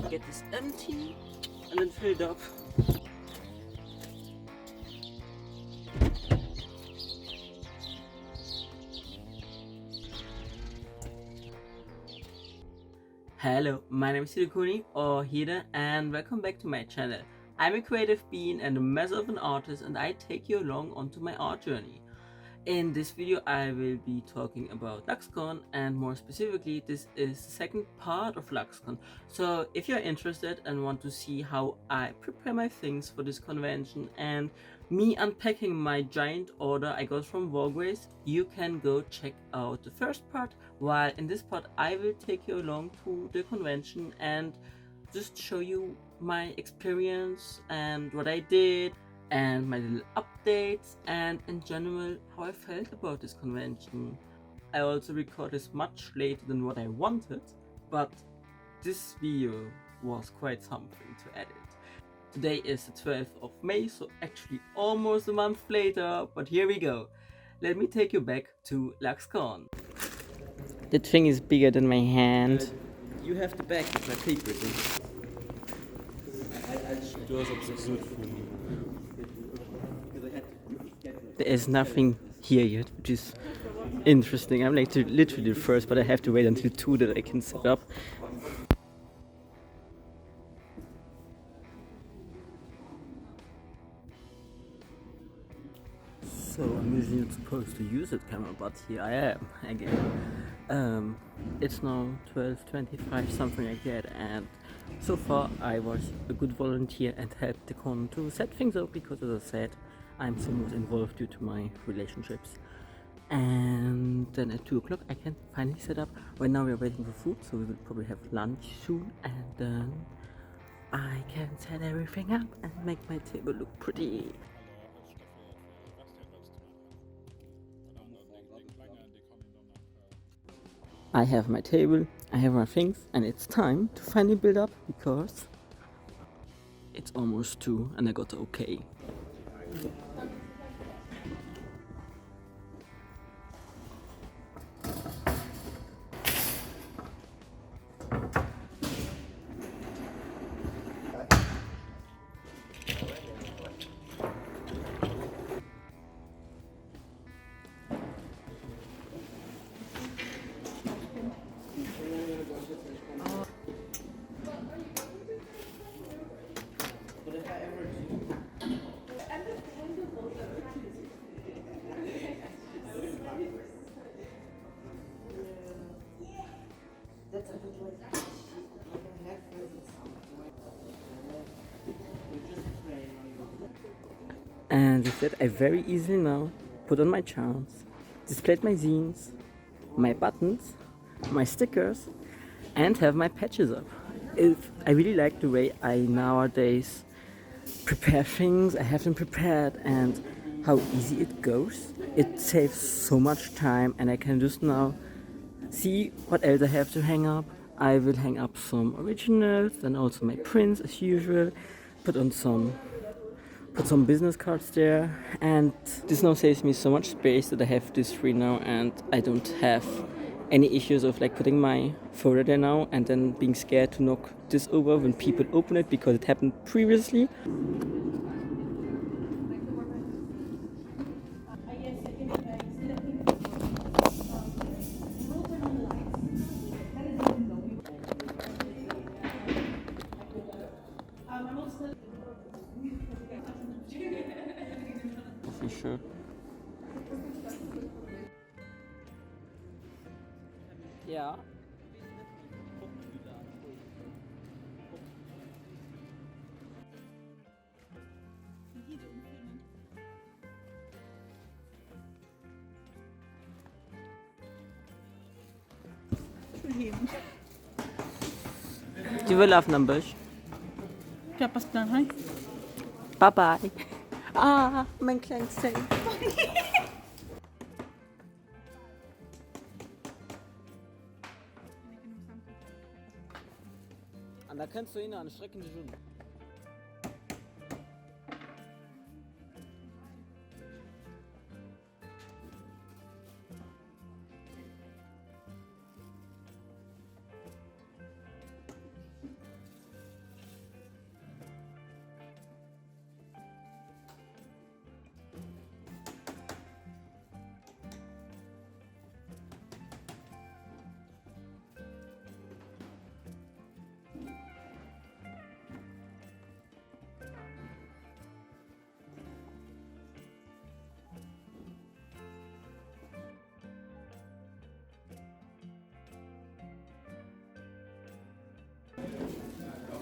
get this empty and then fill it up. Hello, my name is Hidekuni or Hida, and welcome back to my channel. I'm a creative being and a mess of an artist, and I take you along onto my art journey. In this video I will be talking about LuxCon, and more specifically this is the second part of LuxCon. So if you're interested and want to see how I prepare my things for this convention and me unpacking my giant order I got from Walgreens, you can go check out the first part, while in this part I will take you along to the convention and just show you my experience and what I did and my little updates, and in general how I felt about this convention. I also recorded this much later than what I wanted, but this video was quite something to edit. Today is the 12th of May, so actually almost a month later, but here we go. Let me take you back to LuxCon. The thing is bigger than my hand. You have the back with my paper thing. Du hast absolut gefunden. There is nothing here yet, which is interesting. I'm like literally the first, but I have to wait until 2 that I can set up. So I'm usually not supposed to use that camera, but here I am again. It's now 12:25, something like that, and so far I was a good volunteer and helped the con to set things up, because as I said, I'm somewhat involved due to my relationships. And then at 2 o'clock I can finally set up. Right now we are waiting for food, so we will probably have lunch soon, and then I can set everything up and make my table look pretty. I have my table, I have my things, and it's time to finally build up, because it's almost 2 and I got the okay. And with that I very easily now put on my charms, displayed my zines, my buttons, my stickers, and have my patches up. I really like the way I nowadays prepare things. I have them prepared, and how easy it goes. It saves so much time, and I can just now see what else I have to hang up. I will hang up some originals, then also my prints as usual, put some business cards there, and this now saves me so much space that I have this free now, and I don't have any issues of like putting my folder there now and then being scared to knock this over when people open it, because it happened previously. For sure. Ja. You will love numbers. Ja, passt dann, hi. Bye bye. Ah, mein kleines Teil. Und da kannst du ihn an Strecken schon.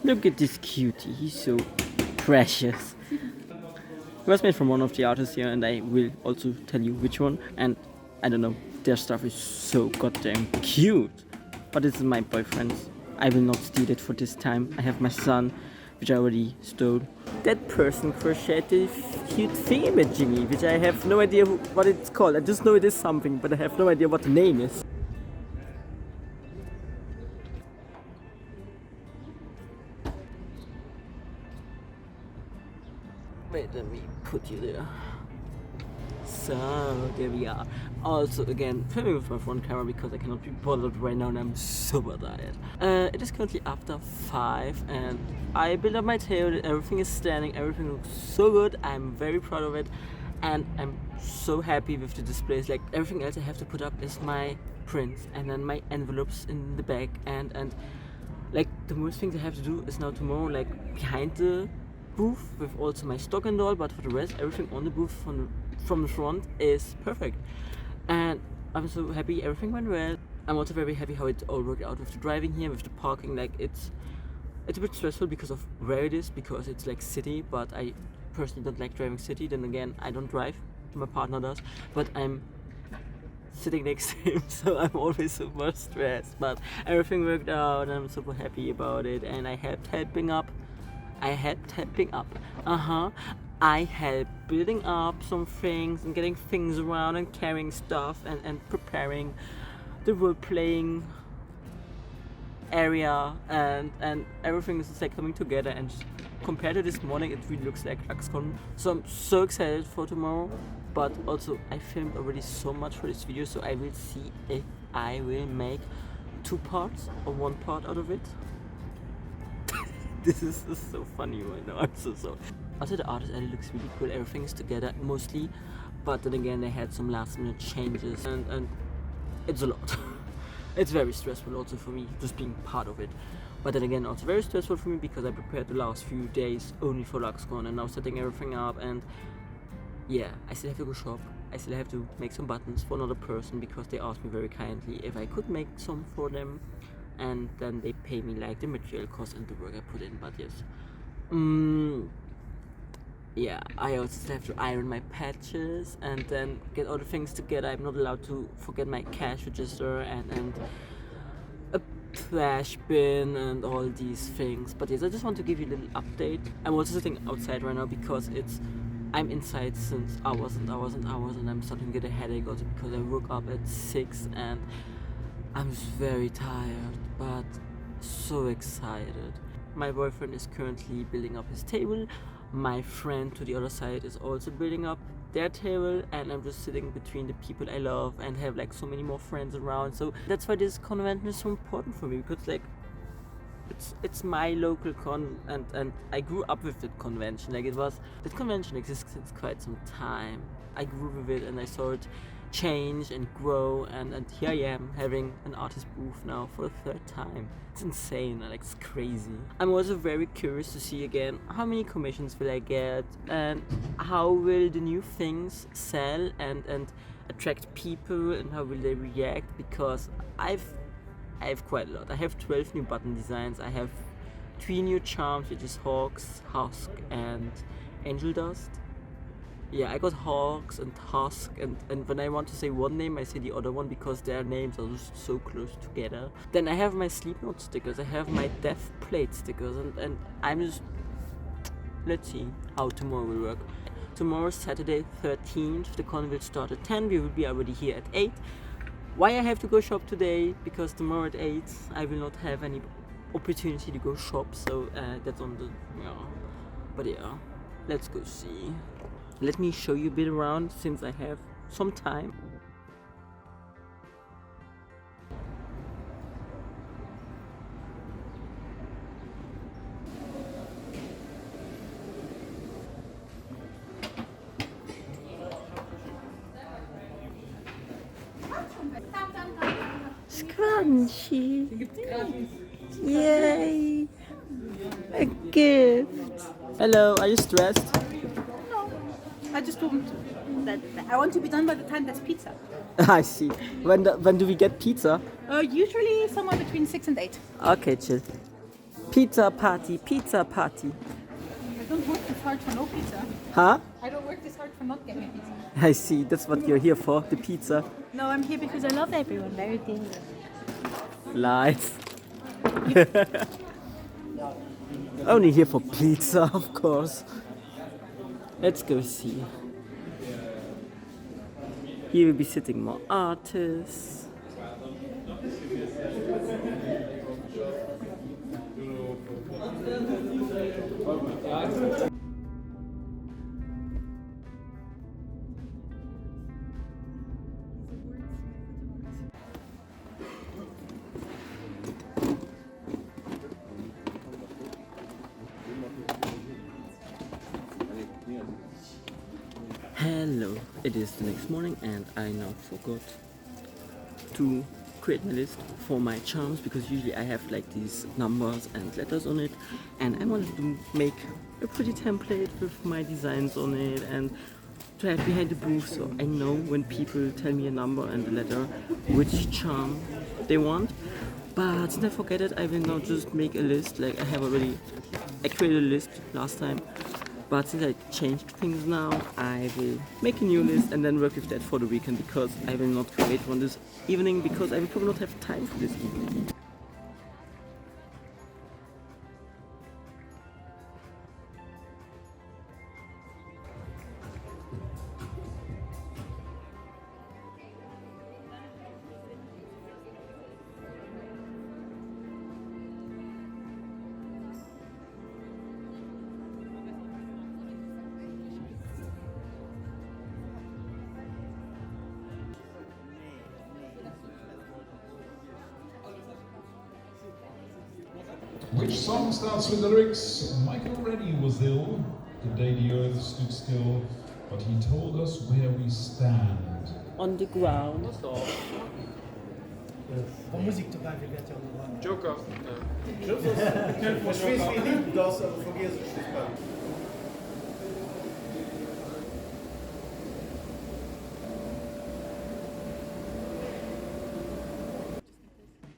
Look at this cutie, he's so precious. It was made from one of the artists here, and I will also tell you which one. And I don't know, their stuff is so goddamn cute. But this is my boyfriend's. I will not steal it for this time. I have my son, which I already stole. That person crocheted a cute thingamajiggy, which I have no idea what it's called. I just know it is something, but I have no idea what the name is. Wait, let me put you there. So, there we are. Also, again, filming with my front camera because I cannot be bothered right now and I'm super tired. It is currently after 5 and I built up my table, everything is standing, everything looks so good. I'm very proud of it and I'm so happy with the displays. Like, everything else I have to put up is my prints and then my envelopes in the back and like, the most things I have to do is now tomorrow, like, behind the booth with also my stock and all, but for the rest, everything on the booth from the front is perfect. And I'm so happy everything went well. I'm also very happy how it all worked out with the driving here, with the parking. Like, it's a bit stressful because of where it is, because it's like city, but I personally don't like driving city. Then again, I don't drive, my partner does, but I'm sitting next to him, so I'm always super stressed. But everything worked out and I'm super happy about it, and I helped helping up. I helped building up some things and getting things around and carrying stuff and preparing the role-playing area and everything is just like coming together, and compared to this morning it really looks like LuxCon. So I'm so excited for tomorrow, but also I filmed already so much for this video, so I will see if I will make 2 parts or 1 part out of it. This is just so funny right now, I'm so sorry. Also, the artist alley looks really cool, everything is together mostly, but then again they had some last minute changes and it's a lot. It's very stressful also for me, just being part of it. But then again, also very stressful for me because I prepared the last few days only for LuxCon and now setting everything up, and yeah, I still have to go shop. I still have to make some buttons for another person because they asked me very kindly if I could make some for them. And then they pay me like the material cost and the work I put in, but yes. Yeah, I also still have to iron my patches and then get all the things together. I'm not allowed to forget my cash register and a trash bin and all these things. But yes, I just want to give you a little update. I'm also sitting outside right now because I'm inside since hours and hours and hours, and I'm starting to get a headache also because I woke up at 6 and I'm just very tired, but so excited. My boyfriend is currently building up his table. My friend to the other side is also building up their table, and I'm just sitting between the people I love and have like so many more friends around. So that's why this convention is so important for me, because like it's my local con, and I grew up with that convention. Like, that convention exists since quite some time. I grew with it and I saw it change and grow, and here I am having an artist booth now for the 3rd time. It's insane, like, it's crazy. I'm also very curious to see again how many commissions will I get and how will the new things sell and attract people, and how will they react, because I have quite a lot. I have 12 new button designs. I have 3 new charms, which is Hawks, Husk and Angel Dust. Yeah, I got Hawks and Husk, and when I want to say one name, I say the other one because their names are just so close together. Then I have my Sleep Note stickers, I have my Death Plate stickers, and I'm just... Let's see how tomorrow will work. Tomorrow, Saturday 13th, the con will start at 10, we will be already here at 8. Why I have to go shop today? Because tomorrow at 8 I will not have any opportunity to go shop, so that's on the... yeah. But yeah, let's go see. Let me show you a bit around since I have some time. Scrunchy! Yay! A gift! Hello, are you stressed? I just told him that I want to be done by the time there's pizza. I see. When do we get pizza? Usually somewhere between 6 and 8. Okay, chill. Pizza party, pizza party. I don't work this hard for no pizza. Huh? I don't work this hard for not getting a pizza. I see, that's what you're here for, the pizza. No, I'm here because I love everyone. Very dangerous. Lies. Only here for pizza, of course. Let's go see. Here will be sitting more artists. Hello, it is the next morning and I now forgot to create my list for my charms because usually I have like these numbers and letters on it, and I wanted to make a pretty template with my designs on it and to have behind the booth, so I know when people tell me a number and a letter which charm they want. But since I forget it, I will now just make a list. Like I created a list last time, but since I changed things now, I will make a new list and then work with that for the weekend, because I will not create one this evening because I will probably not have time for this evening. Which song starts with the lyrics, Michael Rennie was ill, the day the earth stood still, but he told us where we stand. On the ground. Van muziek erbij werd je aan de wand. Joker. Was Swiss wie niet, dat is vergeet het.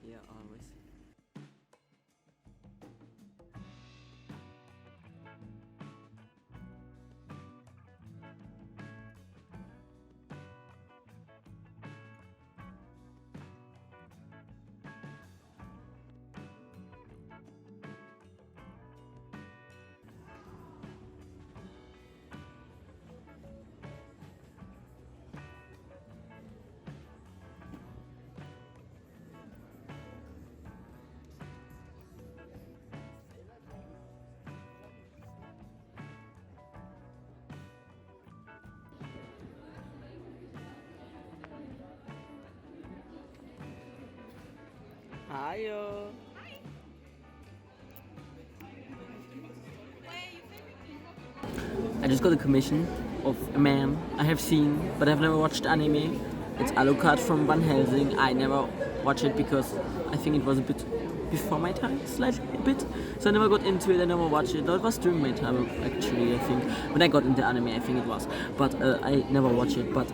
Yeah, always. Hiyo. I just got a commission of a man I have seen, but I've never watched anime. It's Alucard from Van Helsing. I never watched it because I think it was a bit before my time, slightly a bit. So I never got into it, I never watched it. No, it was during my time actually, I think. When I got into anime, I think it was. But I never watched it, but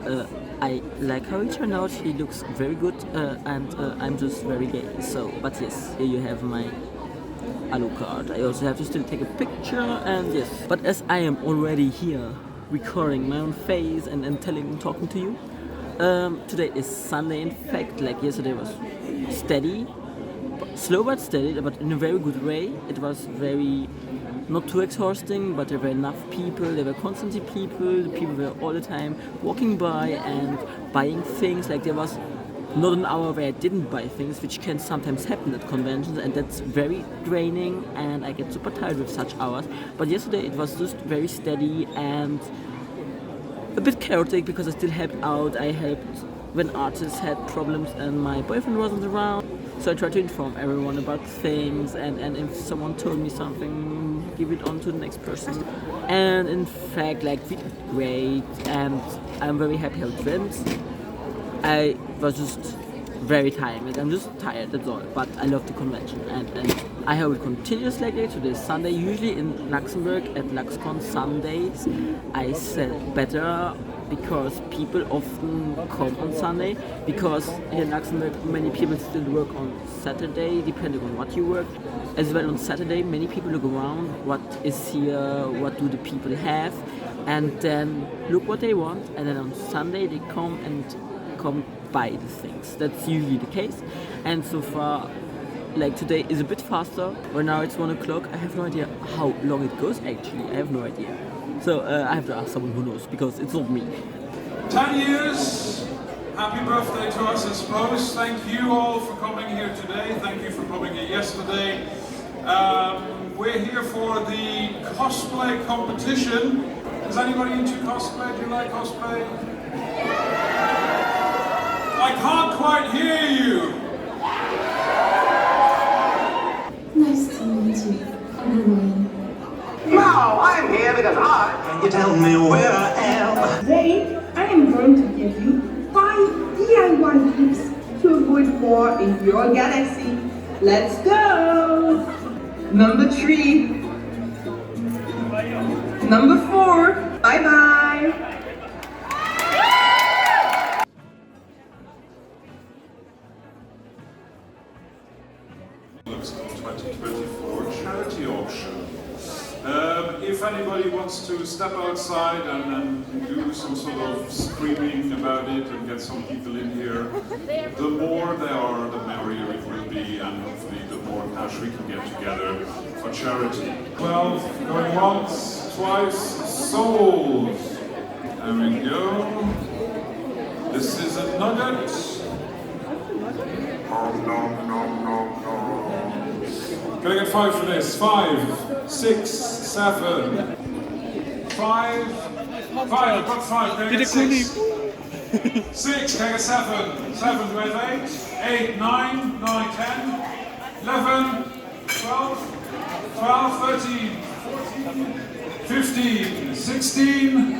I like how he turned out. He looks very good, and I'm just very gay. So, but yes, here you have my Alucard. I also have to still take a picture, and yes. But as I am already here recording my own face and talking to you, today is Sunday. In fact, like yesterday was steady, slow but steady, but in a very good way. It was very not too exhausting, but there were enough people. There were constantly people. The people were all the time walking by and buying things. Like there was not an hour where I didn't buy things, which can sometimes happen at conventions, and that's very draining, and I get super tired with such hours. But yesterday it was just very steady and a bit chaotic because I still helped out. I helped when artists had problems and my boyfriend wasn't around. So I tried to inform everyone about things, and if someone told me something, give it on to the next person. And in fact, like, we did great, and I'm very happy how it went. I was just very tired. Like, I'm just tired, that's all. But I love the convention, and I hope it continues like that. Today is Sunday. Usually in Luxembourg at LuxCon Sundays, I sell better because people often come on Sunday, because here in Luxembourg many people still work on Saturday, depending on what you work. As well on Saturday many people look around, what is here, what do the people have, and then look what they want, and then on Sunday they come buy the things. That's usually the case, and so far like today is a bit faster, but now it's 1 o'clock. I have no idea how long it goes actually, I have no idea. So I have to ask someone who knows, because it's not me. 10 years, happy birthday to us I suppose. Thank you all for coming here today, thank you for coming here yesterday. We're here for the cosplay competition. Is anybody into cosplay? Do you like cosplay? I can't quite hear you! Nice to meet you. Now I'm here because Can you tell me where I am? Today, I am going to give you 5 DIY tips to avoid war in your galaxy. Let's go! Number 3. Number 4. Bye-bye! LuxCon 2024 charity auction. If anybody wants to step outside and do some sort of screaming about it and get some people in here, the more there are, the merrier it will be, and hopefully the more cash we can get together for charity. 12, going once, twice, sold. There we go. This is a nugget. Nom, nom, nom, nom, nom. Can I get 5 for this? 5, 6, 7, 5, 5, I've got 5, can I get 6? 6, can I get 7? 7, do I have 8? 8, 9, 9, 10, 11, 12, 12, 13, 14, 15, 16,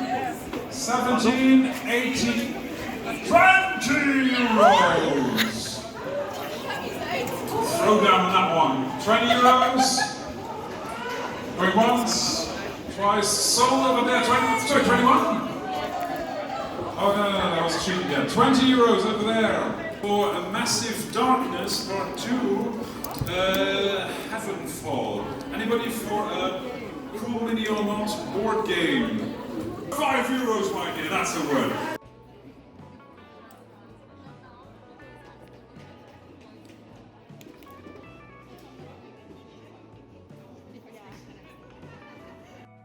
17, 18, 20 euros! Throw down on that one. 20 euros. Going once, twice, sold over there. 20, sorry, 21? Oh no, that was cheap. Yeah, 20 euros over there. For A Massive Darkness Part 2, Heavenfall. Anybody for a Cool Mini or Not board game? 5 euros, my dear, that's a word.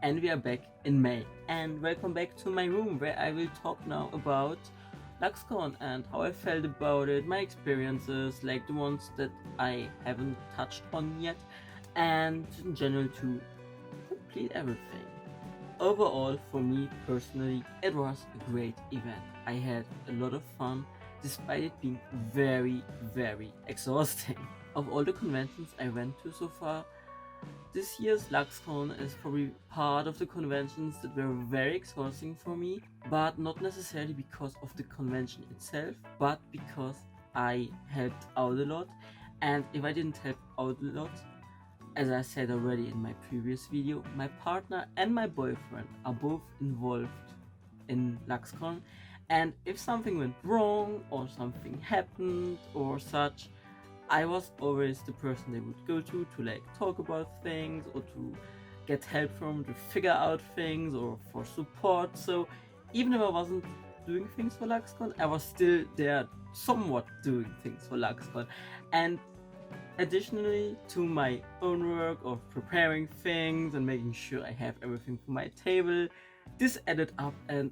And we are back in May, and welcome back to my room, where I will talk now about LuxCon and how I felt about it, my experiences, like the ones that I haven't touched on yet, and in general to complete everything. Overall, for me personally, it was a great event. I had a lot of fun, despite it being very, very exhausting. Of all the conventions I went to so far, this year's LuxCon is probably part of the conventions that were very exhausting for me, but not necessarily because of the convention itself, but because I helped out a lot. And if I didn't help out a lot, as I said already in my previous video, my partner and my boyfriend are both involved in LuxCon, and if something went wrong or something happened or such, I was always the person they would go to like talk about things, or to get help from, to figure out things, or for support. So even if I wasn't doing things for LuxCon, I was still there somewhat doing things for LuxCon. And additionally to my own work of preparing things and making sure I have everything for my table, this added up, and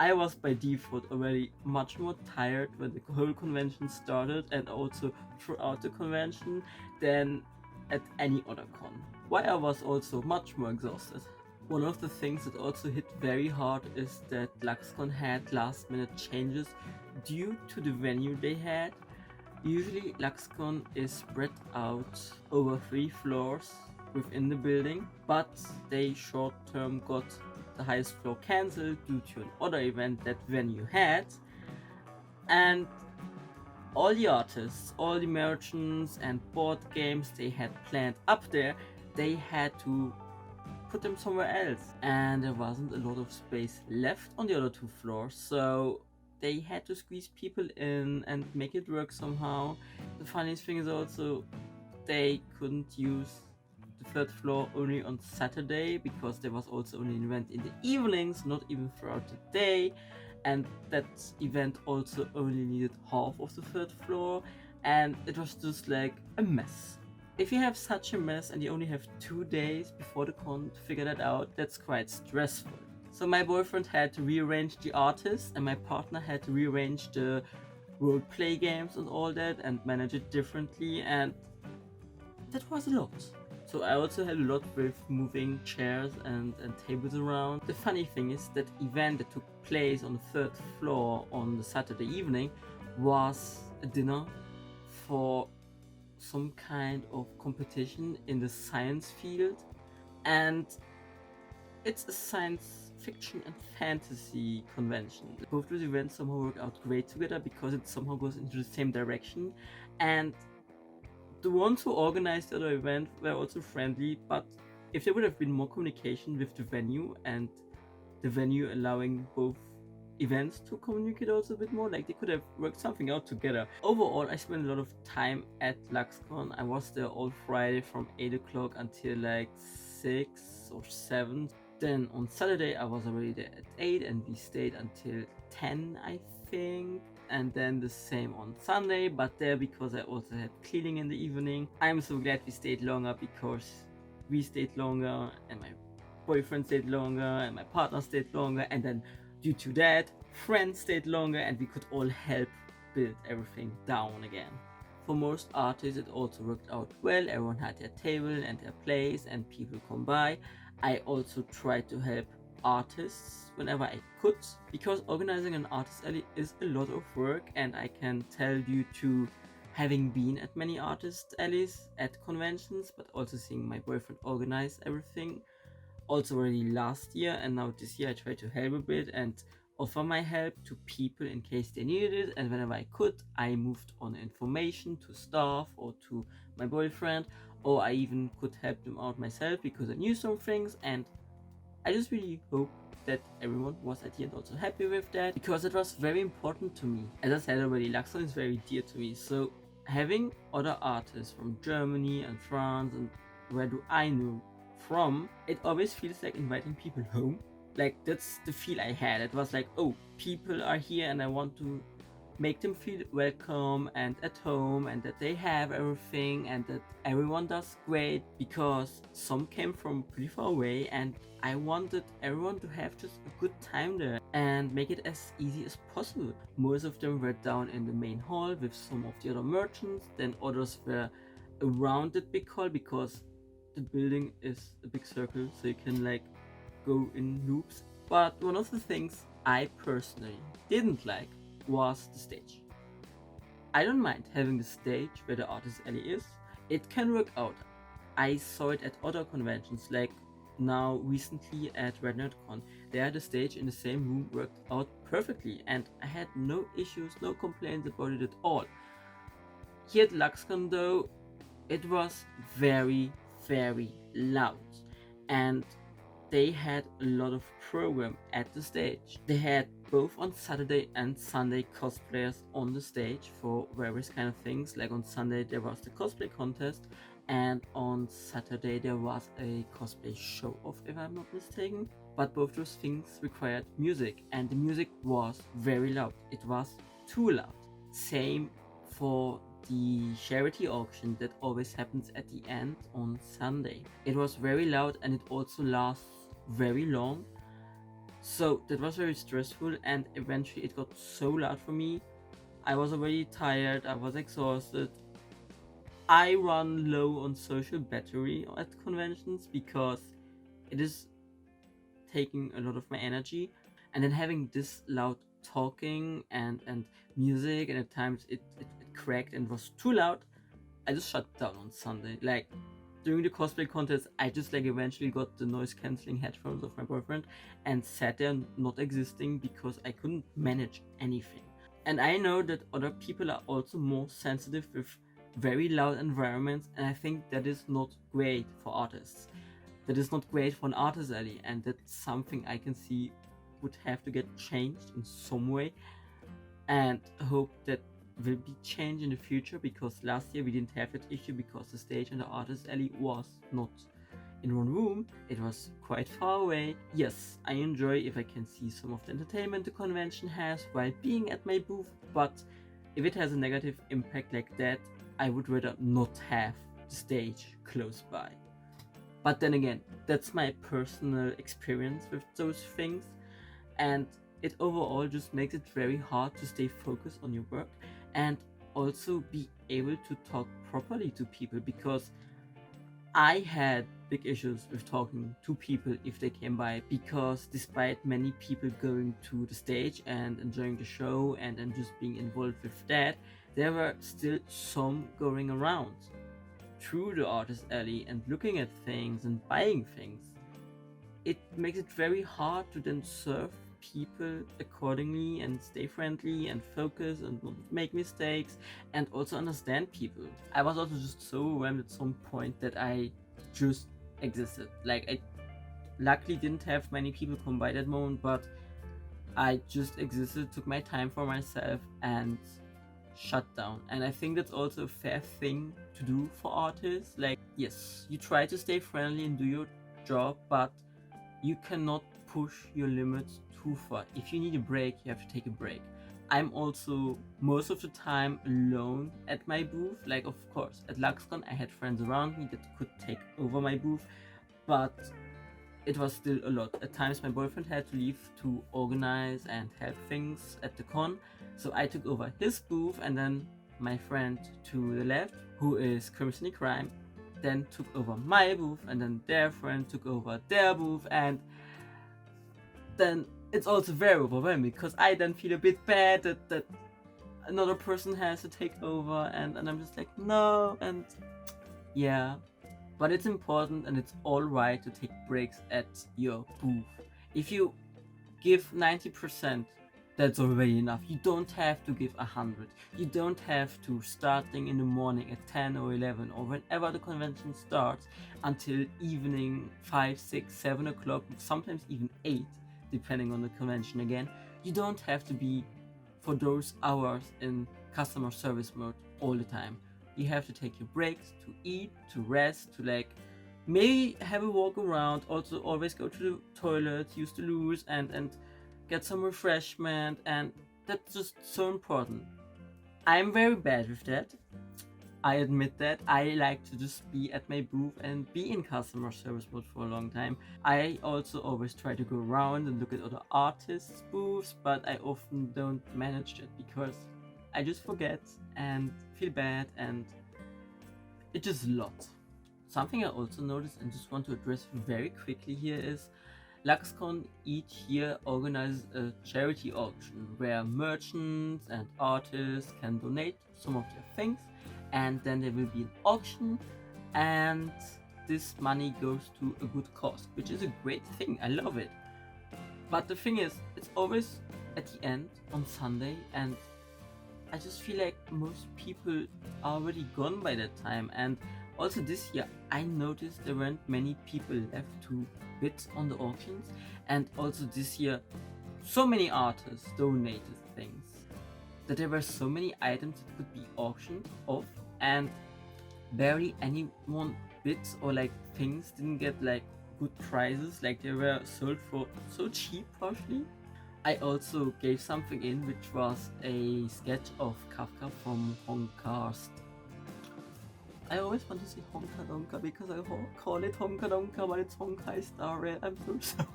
I was by default already much more tired when the whole convention started, and also throughout the convention, than at any other con. Why I was also much more exhausted. One of the things that also hit very hard is that LuxCon had last minute changes due to the venue they had. Usually LuxCon is spread out over 3 floors within the building, but they short term got the highest floor cancelled due to an other event that venue had, and all the artists, all the merchants and board games they had planned up there, they had to put them somewhere else. And there wasn't a lot of space left on the other 2 floors, so they had to squeeze people in and make it work somehow. The funniest thing is also they couldn't use the 3rd floor only on Saturday because there was also only an event in the evenings, not even throughout the day, and that event also only needed half of the 3rd floor, and it was just like a mess. If you have such a mess and you only have 2 days before the con to figure that out, that's quite stressful. So my boyfriend had to rearrange the artists and my partner had to rearrange the roleplay games and all that and manage it differently, and that was a lot. So I also had a lot with moving chairs and tables around. The funny thing is that event that took place on the 3rd floor on the Saturday evening was a dinner for some kind of competition in the science field, and it's a science fiction and fantasy convention. Both those events somehow work out great together because it somehow goes into the same direction, and the ones who organized the other event were also friendly, but if there would have been more communication with the venue and the venue allowing both events to communicate also a bit more, like they could have worked something out together. Overall, I spent a lot of time at LuxCon. I was there all Friday from 8 o'clock until like 6 or 7. Then on Saturday I was already there at 8 and we stayed until 10, I think. And then the same on Sunday, but there because I also had cleaning in the evening. I'm so glad we stayed longer because we stayed longer and my boyfriend stayed longer and my partner stayed longer, and then due to that friends stayed longer and we could all help build everything down again. For most artists it also worked out well. Everyone had their table and their place and people come by. I also tried to help artists whenever I could, because organizing an artist alley is a lot of work, and I can tell due to having been at many artist alleys at conventions, but also seeing my boyfriend organize everything also already last year, and now this year I tried to help a bit and offer my help to people in case they needed it, and whenever I could I moved on information to staff or to my boyfriend, or I even could help them out myself because I knew some things. And I just really hope that everyone was at the end also happy with that, because it was very important to me. As I said already, LuxCon is very dear to me, so having other artists from Germany and France and where do I know from, it always feels like inviting people home. Like that's the feel I had. It was like, oh, people are here and I want to make them feel welcome and at home, and that they have everything and that everyone does great, because some came from pretty far away and I wanted everyone to have just a good time there and make it as easy as possible. Most of them were down in the main hall with some of the other merchants, then others were around the big hall because the building is a big circle, so you can like go in loops. But one of the things I personally didn't like was the stage. I don't mind having the stage where the artist alley is. It can work out. I saw it at other conventions, like now recently at RedNerdCon. There the stage in the same room worked out perfectly and I had no issues, no complaints about it at all. Here at LuxCon though, it was very loud, and they had a lot of program at the stage. They had both on Saturday and Sunday cosplayers on the stage for various kind of things. Like on Sunday there was the cosplay contest, and on Saturday there was a cosplay show off, if I'm not mistaken. But both those things required music, and the music was very loud. It was too loud. Same for the charity auction that always happens at the end on Sunday. It was very loud and it also lasts very long, so that was very stressful, and eventually it got so loud for me. I was already tired, I was exhausted. I run low on social battery at conventions because it is taking a lot of my energy, and then having this loud talking and music, and at times it cracked and was too loud. I just shut down on Sunday. Like during the cosplay contest, I just like eventually got the noise cancelling headphones of my boyfriend and sat there not existing because I couldn't manage anything. And I know that other people are also more sensitive with very loud environments, and I think that is not great for artists. that is not great for an artist alley, and that's something I can see would have to get changed in some way, and hope that will be changed in the future, because last year we didn't have that issue because the stage and the artist alley was not in one room, it was quite far away. Yes, I enjoy if I can see some of the entertainment the convention has while being at my booth, but if it has a negative impact like that, I would rather not have the stage close by. But then again, that's my personal experience with those things, and it overall just makes it very hard to stay focused on your work and also be able to talk properly to people, because I had big issues with talking to people if they came by, because despite many people going to the stage and enjoying the show and just being involved with that, there were still some going around through the artist alley and looking at things and buying things. It makes it very hard to then serve people accordingly and stay friendly and focus and not make mistakes and also understand people. I was also just so overwhelmed at some point that I just existed. Like, I luckily didn't have many people come by that moment, but I just existed, took my time for myself and shut down. And I think that's also a fair thing to do for artists. Like, yes, you try to stay friendly and do your job, but you cannot push your limits too far. If you need a break, you have to take a break. I'm also most of the time alone at my booth. Like, of course, at LuxCon I had friends around me that could take over my booth, but it was still a lot. At times my boyfriend had to leave to organize and help things at the con, so I took over his booth, and then my friend to the left, who is Crimson Crime, then took over my booth, and then their friend took over their booth, and then it's also very overwhelming because I then feel a bit bad that another person has to take over, and I'm just like, no, and yeah. But it's important and it's alright to take breaks at your booth. If you give 90%, that's already enough. You don't have to give 100. You don't have to starting in the morning at 10 or 11 or whenever the convention starts until evening 5, 6, 7 o'clock, sometimes even 8, depending on the convention again. You don't have to be for those hours in customer service mode all the time. You have to take your breaks to eat, to rest, to like maybe have a walk around, also always go to the toilet, use the loos and get some refreshment, and that's just so important. I'm very bad with that. I admit that. I like to just be at my booth and be in customer service mode for a long time. I also always try to go around and look at other artists' booths, but I often don't manage that because I just forget and feel bad, and it's just a lot. Something I also noticed and just want to address very quickly here is LuxCon each year organizes a charity auction where merchants and artists can donate some of their things, and then there will be an auction, and this money goes to a good cause, which is a great thing. I love it. But the thing is, it's always at the end on Sunday, and I just feel like most people are already gone by that time. And also this year I noticed there weren't many people left to bid on the auctions, and also this year so many artists donated things that there were so many items that could be auctioned off, and barely anyone bids, or like things didn't get like good prices, like they were sold for so cheap partially. I also gave something in, which was a sketch of Kafka from Honka's. I always want to say Honka Donka because I call it Honka Donka, but it's Honkai Star Rail. I'm so sorry.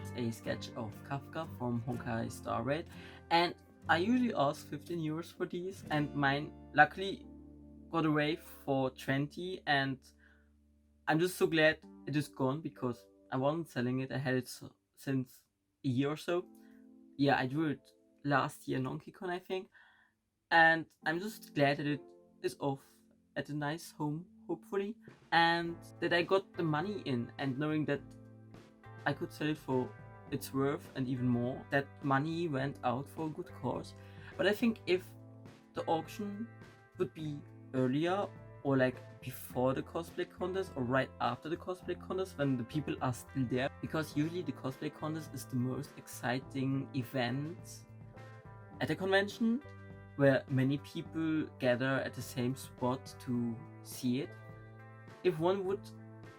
It's a sketch of Kafka from Honkai Star Rail, and I usually ask 15 euros for these, and mine luckily got away for 20, and I'm just so glad it is gone because I wasn't selling it. I had it since a year or so. Yeah, I drew it last year, NonkyCon, I think, and I'm just glad that it is off at a nice home, hopefully, and that I got the money in, and knowing that I could sell it for its worth and even more, that money went out for a good cause. But I think if the auction would be earlier, or like before the cosplay contest or right after the cosplay contest when the people are still there, because usually the cosplay contest is the most exciting event at a convention where many people gather at the same spot to see it. If one would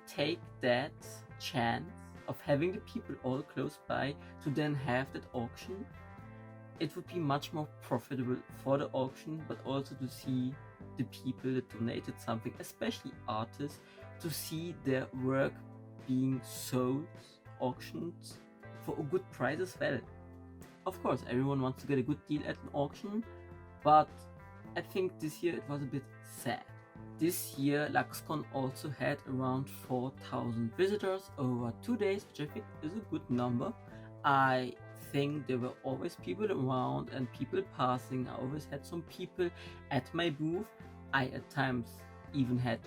take that chance of having the people all close by to then have that auction, it would be much more profitable for the auction, but also to see the people that donated something, especially artists, to see their work being sold, auctioned for a good price as well. Of course, everyone wants to get a good deal at an auction, but I think this year it was a bit sad. This year LuxCon also had around 4,000 visitors over 2 days, which I think is a good number. I think there were always people around and people passing. I always had some people at my booth. I at times even had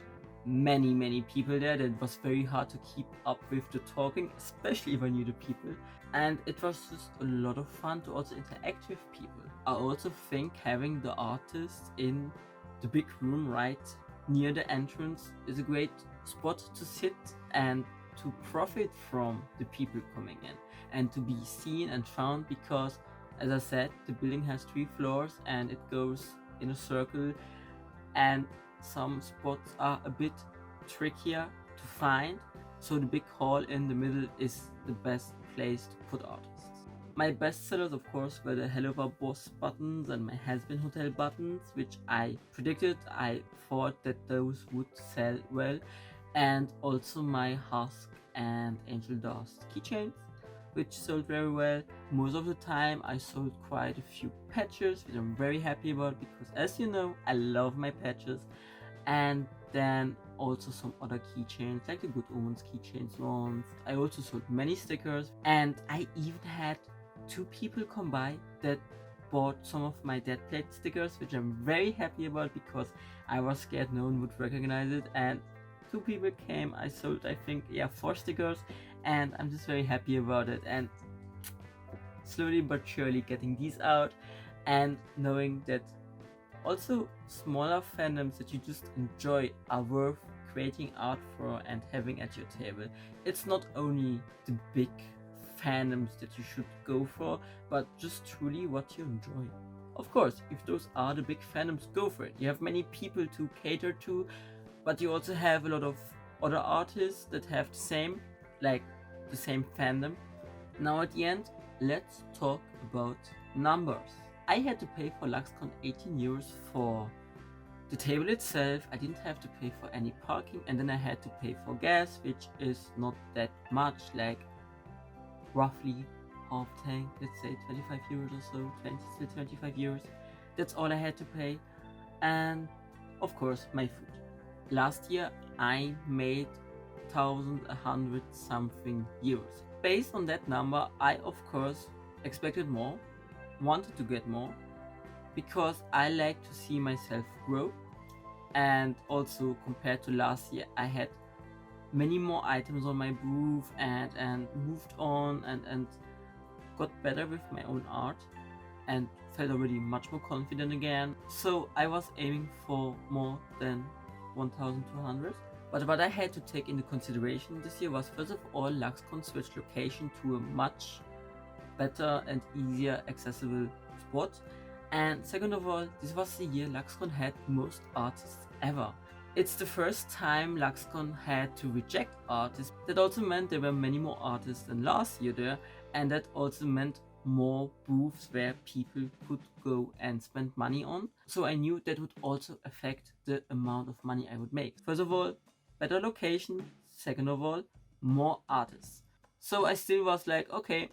many people there. That was very hard to keep up with the talking, especially if I knew the people. And it was just a lot of fun to also interact with people. I also think having the artists in the big room right near the entrance is a great spot to sit and to profit from the people coming in and to be seen and found, because as I said, the building has 3 floors and it goes in a circle, and some spots are a bit trickier to find, so the big hall in the middle is the best place to put artists. My best sellers, of course, were the Hello Bar Boss buttons and my Has-Been Hotel buttons, which I predicted. I thought that those would sell well, and also my Husk and Angel Dust keychains, which sold very well. Most of the time I sold quite a few patches, which I'm very happy about, because as you know, I love my patches. And then also some other keychains, like the Good Omens keychains ones. I also sold many stickers, and I even had 2 people come by that bought some of my Dead Plate stickers, which I'm very happy about because I was scared no one would recognize it. And 2 people came. I sold, I think, 4 stickers, and I'm just very happy about it. And slowly but surely getting these out, and knowing that also smaller fandoms that you just enjoy are worth creating art for and having at your table. It's not only the big fandoms that you should go for, but just truly what you enjoy. Of course, if those are the big fandoms, go for it. You have many people to cater to, but you also have a lot of other artists that have the same fandom. Now at the end, let's talk about numbers. I had to pay for LuxCon 18 euros for the table itself. I didn't have to pay for any parking, and then I had to pay for gas, which is not that much, like roughly half tank, let's say 25 euros or so, 25 euros. That's all I had to pay. And of course my food. Last year I made 1,100 something euros. Based on that number, I of course expected more, wanted to get more, because I like to see myself grow. And also compared to last year, I had many more items on my booth and moved on and got better with my own art and felt already much more confident again. So I was aiming for more than 1,200. But what I had to take into consideration this year was, first of all, LuxCon switched location to a much better and easier accessible spot. And second of all, this was the year LuxCon had most artists ever. It's the first time LuxCon had to reject artists. That also meant there were many more artists than last year there, and that also meant more booths where people could go and spend money on. So I knew that would also affect the amount of money I would make. First of all, better location. Second of all, more artists. So I still was like, okay,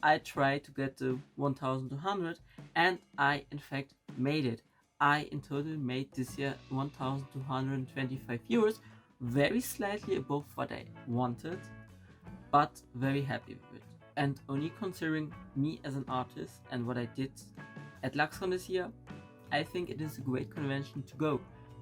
I tried to get the 1,200, and I in fact made it. I in total made this year 1,225 euros, very slightly above what I wanted, but very happy with it. And only considering me as an artist and what I did at LuxCon this year, I think it is a great convention to go.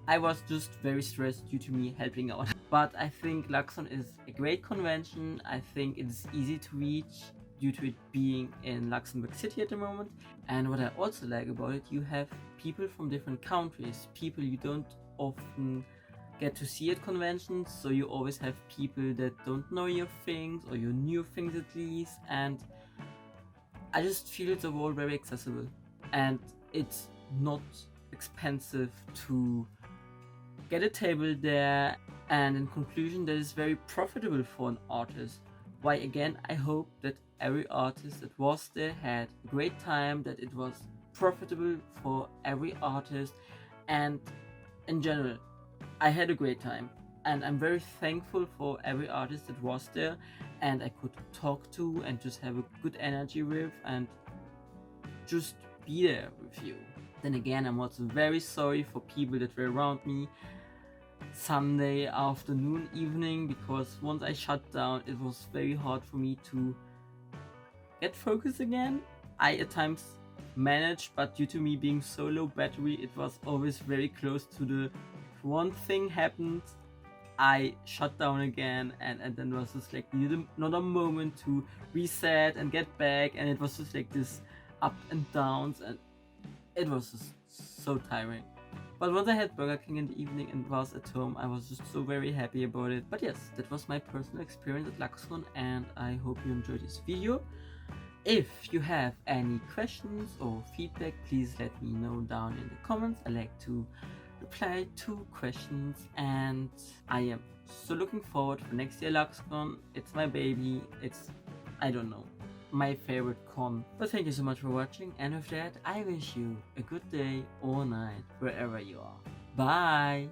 I was just very stressed due to me helping out. But I think LuxCon is a great convention. I think it is easy to reach due to it being in Luxembourg City at the moment. And what I also like about it, you have people from different countries, people you don't often get to see at conventions, so you always have people that don't know your things or your new things at least, and I just feel it's overall very accessible and it's not expensive to get a table there, and in conclusion that is very profitable for an artist. Why again, I hope that every artist that was there had a great time, that it was profitable for every artist, and in general I had a great time, and I'm very thankful for every artist that was there and I could talk to and just have a good energy with and just be there with you. Then again, I'm also very sorry for people that were around me Sunday afternoon, evening, because once I shut down it was very hard for me to get focused again. I at times managed, but due to me being so low battery, it was always very close to the one thing happened, I shut down again, and then it was just like needed another moment to reset and get back, and it was just like this up and downs, and it was just so tiring. But once I had Burger King in the evening and was at home, I was just so very happy about it. But yes, that was my personal experience at LuxCon, and I hope you enjoyed this video. If you have any questions or feedback, please let me know down in the comments. I like to reply to questions, and I am so looking forward for next year LuxCon. It's my baby. It's, I don't know, my favorite con. But thank you so much for watching, and with that I wish you a good day or night wherever you are. Bye!